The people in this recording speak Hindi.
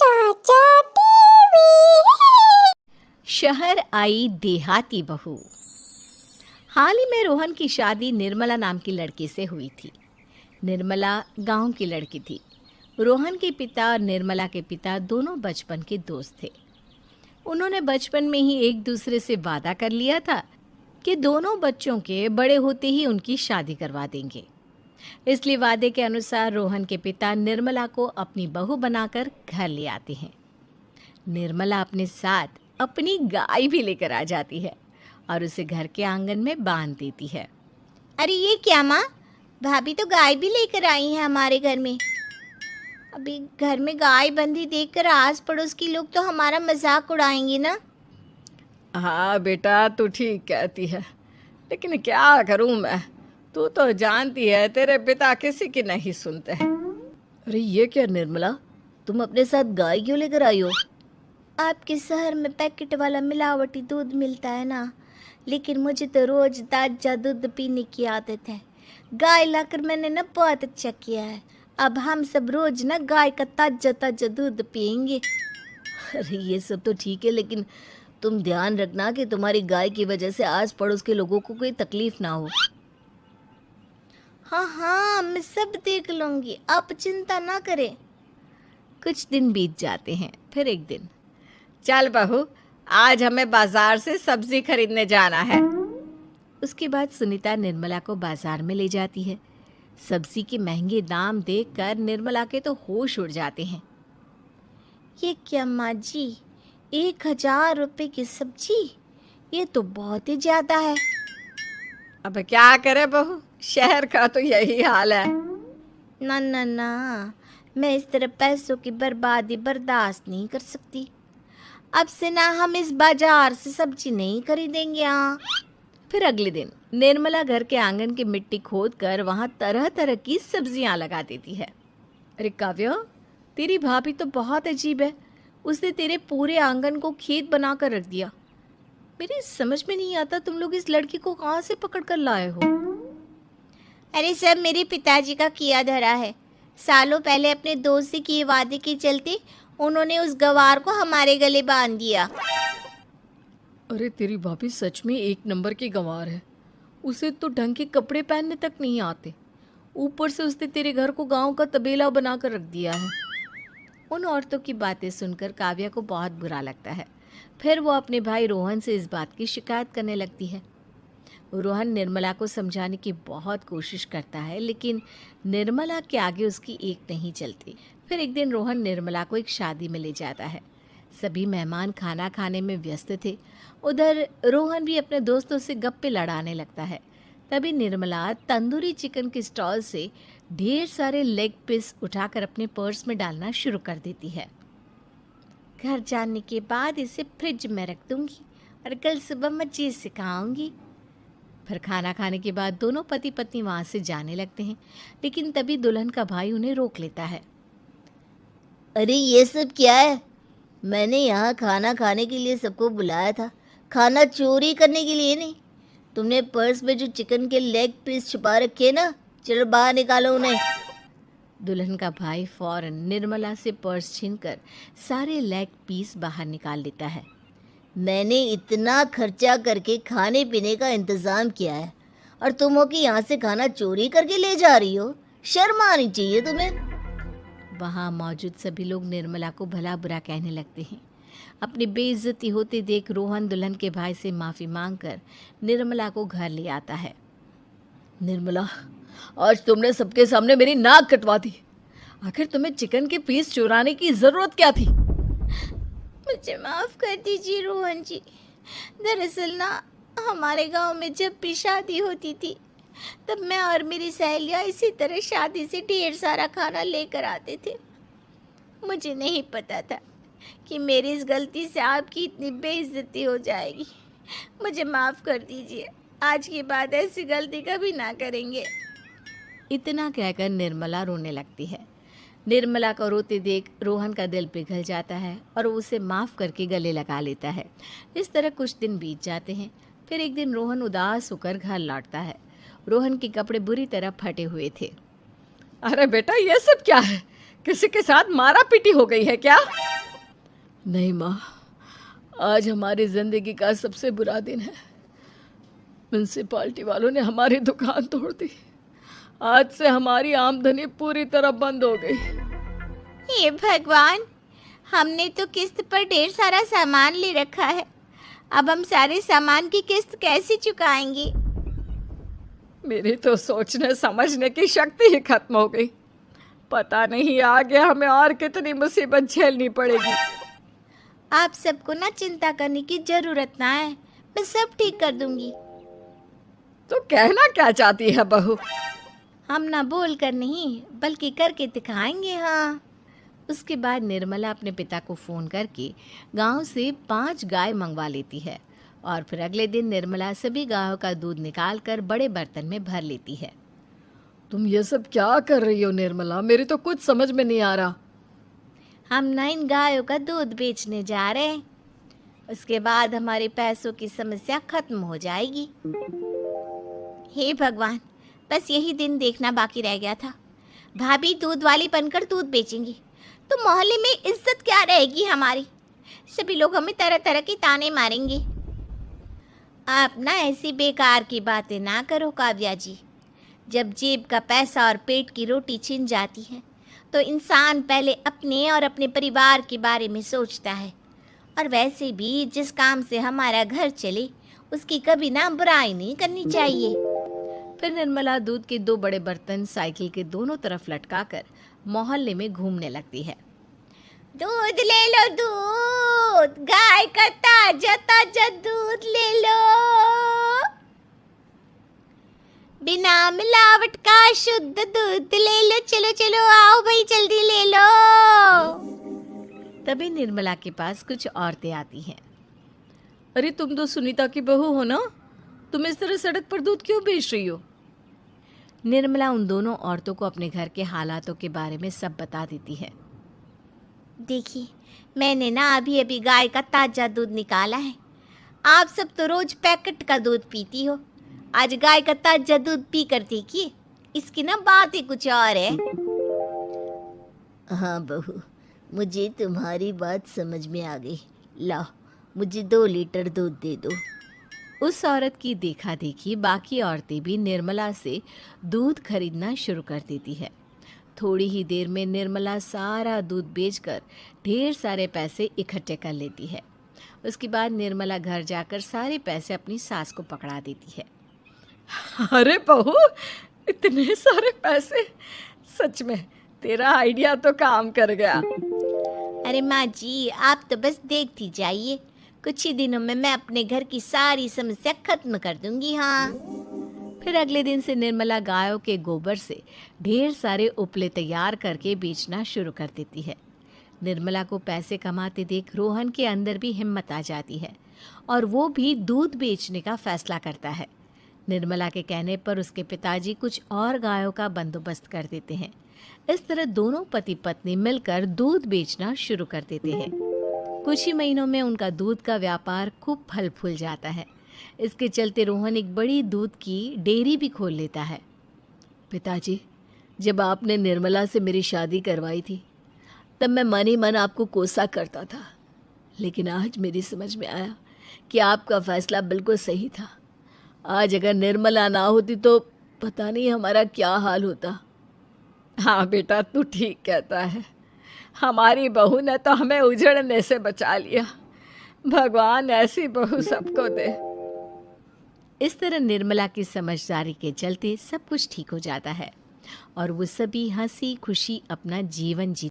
चाचा टीवी। शहर आई देहाती बहू। हाल ही में रोहन की शादी निर्मला नाम की लड़की से हुई थी। निर्मला गांव की लड़की थी। रोहन के पिता और निर्मला के पिता दोनों बचपन के दोस्त थे। उन्होंने बचपन में ही एक दूसरे से वादा कर लिया था कि दोनों बच्चों के बड़े होते ही उनकी शादी करवा देंगे। इसलिए वादे के अनुसार रोहन के पिता निर्मला को अपनी बहू बनाकर घर ले आते हैं। निर्मला अपने साथ अपनी गाय भी लेकर आ जाती है और उसे घर के आंगन में बांध देती है। अरे ये क्या माँ, भाभी तो गाय भी लेकर आई हैं हमारे घर में। अभी घर में गाय बंधी देखकर आस पड़ोस के लोग तो हमारा मजाक उड़ाएंगे ना। हाँ बेटा, तू ठीक कहती है, लेकिन क्या करूँ मैं। तू तो जानती है तेरे पिता किसी की नहीं सुनते। अरे ये क्या निर्मला, तुम अपने साथ गाय क्यों लेकर आई हो? आपके शहर में पैकेट वाला मिलावटी दूध मिलता है ना, लेकिन मुझे तो रोज ताजा दूध पीने की आदत है। गाय लाकर मैंने ना बहुत अच्छा किया है। अब हम सब रोज ना गाय का ताजा ताजा दूध पियेंगे। अरे ये सब तो ठीक है, लेकिन तुम ध्यान रखना कि तुम्हारी गाय की वजह से आस पड़ोस के लोगों को कोई तकलीफ ना हो। हाँ हाँ, मैं सब देख लूँगी, आप चिंता ना करें। कुछ दिन बीत जाते हैं। फिर एक दिन, चल बहू, आज हमें बाजार से सब्जी खरीदने जाना है। उसके बाद सुनीता निर्मला को बाजार में ले जाती है। सब्जी के महंगे दाम देखकर निर्मला के तो होश उड़ जाते हैं। ये क्या माँ जी, 1000 रुपये की सब्जी, ये तो बहुत ही ज़्यादा है। अब क्या करे बहू, शहर का तो यही हाल है। ना ना ना, मैं इस तरह पैसों की बर्बादी बर्दाश्त नहीं कर सकती। अब से ना हम इस बाजार से सब्जी नहीं खरीदेंगे। हाँ। फिर अगले दिन निर्मला घर के आंगन की मिट्टी खोद कर वहाँ तरह तरह की सब्जियाँ लगा देती है। अरे काव्या, तेरी भाभी तो बहुत अजीब है। उसने तेरे पूरे आंगन को खेत बना कर रख दिया। मेरी समझ में नहीं आता, तुम लोग इस लड़की को कहाँ से पकड़ कर लाए हो? अरे सब मेरे पिताजी का किया धरा है। सालों पहले अपने दोस्त से किए वादे के चलते उन्होंने उस गवार को हमारे गले बांध दिया। अरे तेरी भाभी सच में एक नंबर की गंवार है। उसे तो ढंग के कपड़े पहनने तक नहीं आते, ऊपर से उसने तेरे घर को गांव का तबेला बना कर रख दिया है। उन औरतों की बातें सुनकर काव्या को बहुत बुरा लगता है। फिर वो अपने भाई रोहन से इस बात की शिकायत करने लगती है। रोहन निर्मला को समझाने की बहुत कोशिश करता है, लेकिन निर्मला के आगे उसकी एक नहीं चलती। फिर एक दिन रोहन निर्मला को एक शादी में ले जाता है। सभी मेहमान खाना खाने में व्यस्त थे। उधर रोहन भी अपने दोस्तों से गप्पे लड़ाने लगता है। तभी निर्मला तंदूरी चिकन के स्टॉल से ढेर सारे लेग पीस उठाकर अपने पर्स में डालना शुरू कर देती है। घर जाने के बाद इसे फ्रिज में रख दूंगी और कल सुबह मजे से खाऊंगी। फिर खाना खाने के बाद दोनों पति पत्नी वहाँ से जाने लगते हैं, लेकिन तभी दुल्हन का भाई उन्हें रोक लेता है। अरे ये सब क्या है? मैंने यहाँ खाना खाने के लिए सबको बुलाया था, खाना चोरी करने के लिए नहीं। तुमने पर्स में जो चिकन के लेग पीस छुपा रखे ना, चलो बाहर निकालो उन्हें। दुल्हन का भाई फौरन निर्मला से पर्स छीनकर सारे लेग पीस बाहर निकाल लेता है। मैंने इतना खर्चा करके खाने पीने का इंतज़ाम किया है और तुम हो कि यहाँ से खाना चोरी करके ले जा रही हो? शर्म आनी चाहिए तुम्हें। वहाँ मौजूद सभी लोग निर्मला को भला बुरा कहने लगते हैं। अपनी बेइज्जती होते देख रोहन दुल्हन के भाई से माफ़ी मांगकर निर्मला को घर ले आता है। निर्मला, आज तुमने सबके सामने मेरी नाक कटवा दी। आखिर तुम्हें चिकन के पीस चुराने की ज़रूरत क्या थी? मुझे माफ़ कर दीजिए रोहन जी। दरअसल ना, हमारे गांव में जब भी शादी होती थी तब मैं और मेरी सहेलियाँ इसी तरह शादी से ढेर सारा खाना लेकर आते थे। मुझे नहीं पता था कि मेरी इस गलती से आपकी इतनी बेइज्जती हो जाएगी। मुझे माफ़ कर दीजिए, आज के बाद ऐसी गलती कभी ना करेंगे। इतना कहकर निर्मला रोने लगती है। निर्मला को रोते देख रोहन का दिल पिघल जाता है और वो उसे माफ़ करके गले लगा लेता है। इस तरह कुछ दिन बीत जाते हैं। फिर एक दिन रोहन उदास होकर घर लौटता है। रोहन के कपड़े बुरी तरह फटे हुए थे। अरे बेटा, ये सब क्या है? किसी के साथ मारा पीटी हो गई है क्या? नहीं माँ, आज हमारी ज़िंदगी का सबसे बुरा दिन है। म्यूनसिपाल्टी वालों ने हमारी दुकान तोड़ दी। आज से हमारी आमदनी पूरी तरह बंद हो गई। हे भगवान, हमने तो किस्त पर ढेर सारा सामान ले रखा है। अब हम सारे सामान की किस्त कैसे चुकाएंगे? मेरी तो सोचने समझने की शक्ति ही खत्म हो गई। पता नहीं आगे हमें और कितनी मुसीबत झेलनी पड़ेगी। आप सबको ना चिंता करने की जरूरत ना है, मैं सब ठीक कर दूंगी। तो कहना क्या चाहती है बहू? हम ना बोल कर नहीं बल्कि करके दिखाएंगे। हाँ। उसके बाद निर्मला अपने पिता को फ़ोन करके गांव से 5 गाय मंगवा लेती है और फिर अगले दिन निर्मला सभी गायों का दूध निकाल कर बड़े बर्तन में भर लेती है। तुम ये सब क्या कर रही हो निर्मला? मेरी तो कुछ समझ में नहीं आ रहा। हम ना इन गायों का दूध बेचने जा रहे हैं। उसके बाद हमारे पैसों की समस्या खत्म हो जाएगी। हे भगवान, बस यही दिन देखना बाकी रह गया था। भाभी दूध वाली बनकर दूध बेचेंगी तो मोहल्ले में इज्जत क्या रहेगी हमारी? सभी लोग हमें तरह तरह की ताने मारेंगे। आप ना ऐसी बेकार की बातें ना करो काव्या जी। जब जेब का पैसा और पेट की रोटी छिन जाती है तो इंसान पहले अपने और अपने परिवार के बारे में सोचता है। और वैसे भी जिस काम से हमारा घर चले उसकी कभी ना बुराई नहीं करनी चाहिए। फिर निर्मला दूध के 2 बड़े बर्तन साइकिल के दोनों तरफ लटकाकर मोहल्ले में घूमने लगती है। दूध ले लो, दूध, गाय का ताजा ताजा दूध ले लो, बिना मिलावट का शुद्ध दूध ले लो। चलो चलो आओ भाई, जल्दी ले लो। तभी निर्मला के पास कुछ औरतें आती हैं। अरे तुम तो सुनीता की बहू हो ना? तुम इस तरह सड़क पर दूध क्यों बेच रही हो? निर्मला उन दोनों औरतों को अपने घर के हालातों के बारे में सब बता देती है। देखिए, मैंने ना अभी अभी गाय का ताजा दूध निकाला है। आप सब तो रोज पैकेट का दूध पीती हो, आज गाय का ताजा दूध पी कर देखिए, इसकी ना बात ही कुछ और है। हाँ बहू, मुझे तुम्हारी बात समझ में आ गई। लाओ, मुझे 2 लीटर दूध दे दो। उस औरत की देखा देखी बाकी औरतें भी निर्मला से दूध खरीदना शुरू कर देती है। थोड़ी ही देर में निर्मला सारा दूध बेचकर ढेर सारे पैसे इकट्ठे कर लेती है। उसके बाद निर्मला घर जाकर सारे पैसे अपनी सास को पकड़ा देती है। अरे बहू, इतने सारे पैसे! सच में तेरा आइडिया तो काम कर गया। अरे माँ जी, आप तो बस देखती जाइए, कुछ ही दिनों में मैं अपने घर की सारी समस्या खत्म कर दूंगी। हाँ। फिर अगले दिन से निर्मला गायों के गोबर से ढेर सारे उपले तैयार करके बेचना शुरू कर देती है। निर्मला को पैसे कमाते देख रोहन के अंदर भी हिम्मत आ जाती है और वो भी दूध बेचने का फैसला करता है। निर्मला के कहने पर उसके पिताजी कुछ और गायों का बंदोबस्त कर देते हैं। इस तरह दोनों पति पत्नी मिलकर दूध बेचना शुरू कर देते हैं। कुछ ही महीनों में उनका दूध का व्यापार खूब फल फूल जाता है। इसके चलते रोहन एक बड़ी दूध की डेयरी भी खोल लेता है। पिताजी, जब आपने निर्मला से मेरी शादी करवाई थी तब मैं मन ही मन आपको कोसा करता था, लेकिन आज मेरी समझ में आया कि आपका फैसला बिल्कुल सही था। आज अगर निर्मला ना होती तो पता नहीं हमारा क्या हाल होता। हाँ बेटा, तू ठीक कहता है। हमारी बहू ने तो हमें उजड़ने से बचा लिया। भगवान ऐसी बहू सबको दे। इस तरह निर्मला की समझदारी के चलते सब कुछ ठीक हो जाता है और वो सभी हंसी खुशी अपना जीवन जी